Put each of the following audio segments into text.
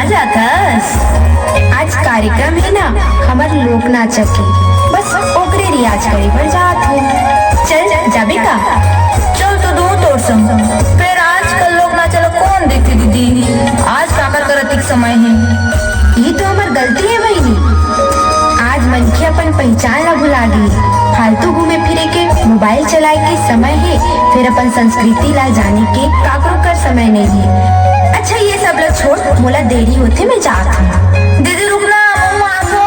कहाँ जाथस? आज कार्यक्रम है ना हमार लोक नाचक के, बस ओकरे रियाज करे पर जात हूँ। चल जाबे का? चल तो दो तोर संग। फिर आजकल लोग ना चलो कौन देखते दीदी? आज काकर करत समय है? ये तो हमार गलती है बहनी। आज मनखे अपन पहचान ला भुला गई। फालतू घूमे फिरे के मोबाइल चलाए के समय है, फिर अपन संस्कृति ला जाने के काकरो कर समय नहीं है। अच्छा ये सब लोग छोड़, मोला देरी होते मैं जात हूँ। दीदी रुकना, मम्मा आसो।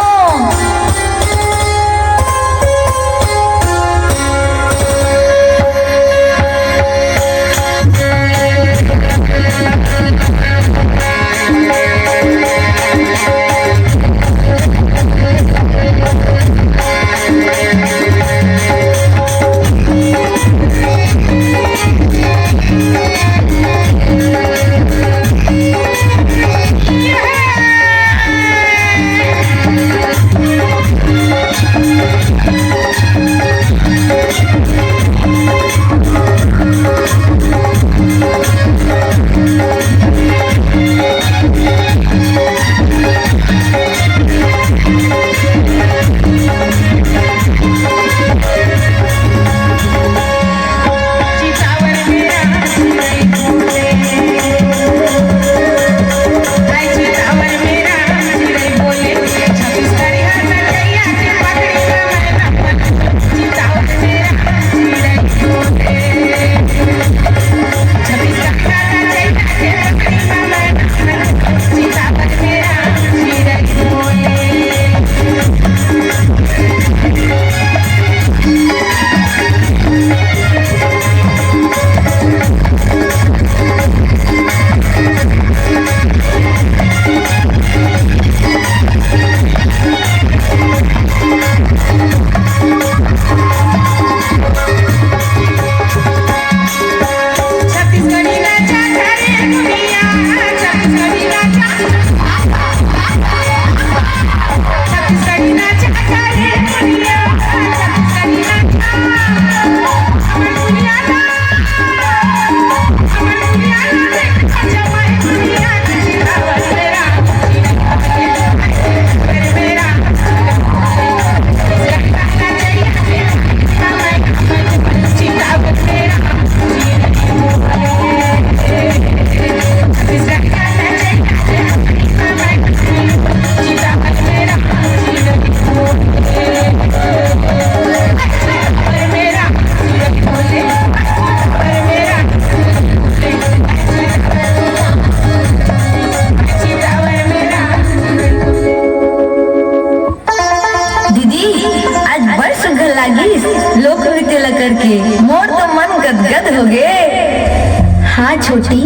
लोक नृत्य ला करके मोर तो मन गदगद हो गए। हाँ छोटी,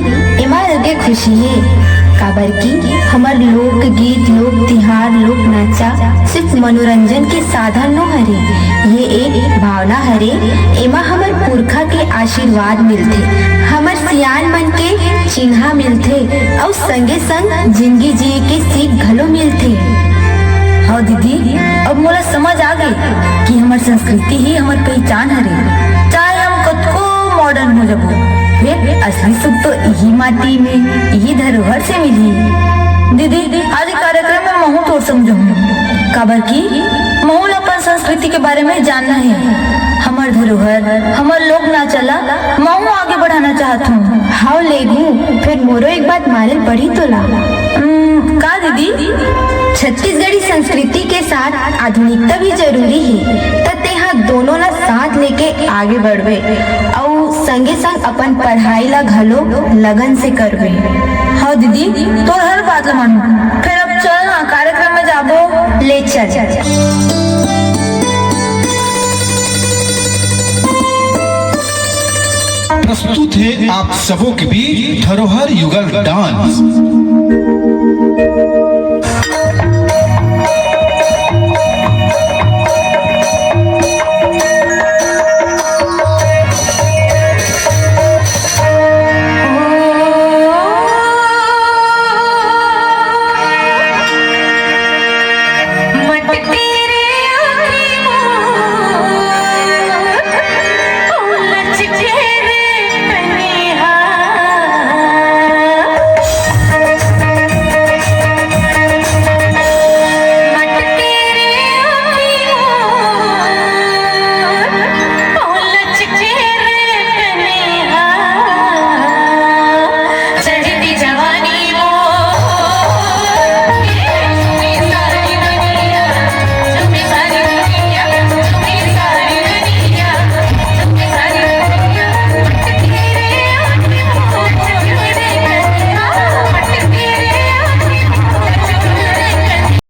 एमा लगे खुशी है। काबर की हमार लोक गीत, लोक तिहार, लोक नाचा सिर्फ मनोरंजन के साधन न हरे, ये एक भावना हरे। एमा हमार पुरखा के आशीर्वाद मिलते, हमार सियान मन के चिन्हा मिलते और संगे संग जिंदगी जिए के सीख घलो मिलते। हाँ दीदी, अब मोला समझ आ गई कि हमार संस्कृति ही हमार पहचान हरे। चाहे हम कतको मॉडर्न हो जाबो, फिर असली सुख तो यही माटी में, यही धरोहर से मिली। दीदी आज कार्यक्रम में महू तोड़ समझाऊँ, काबर की महू अपन संस्कृति के बारे में जानना है। हमार धरोहर, हमार लोक नाचला महू आगे बढ़ाना चाहत हूँ। हाँ लेगू, फिर मोरो एक बात मालूम पड़ी तो ला। का दीदी? छत्तीसगढ़ी संस्कृति के साथ आधुनिकता भी जरूरी है, तब तेहा दोनों ला साथ लेके आगे बढ़वे और संगे संग अपन पढ़ाई ला घलो लगन से करवे। हाँ दीदी, तो हर बात ला मानू। फिर अब चल ना कार्यक्रम में जाबो। ले चल। प्रस्तुत है आप सबों के बीच धरोहर युगल डांस।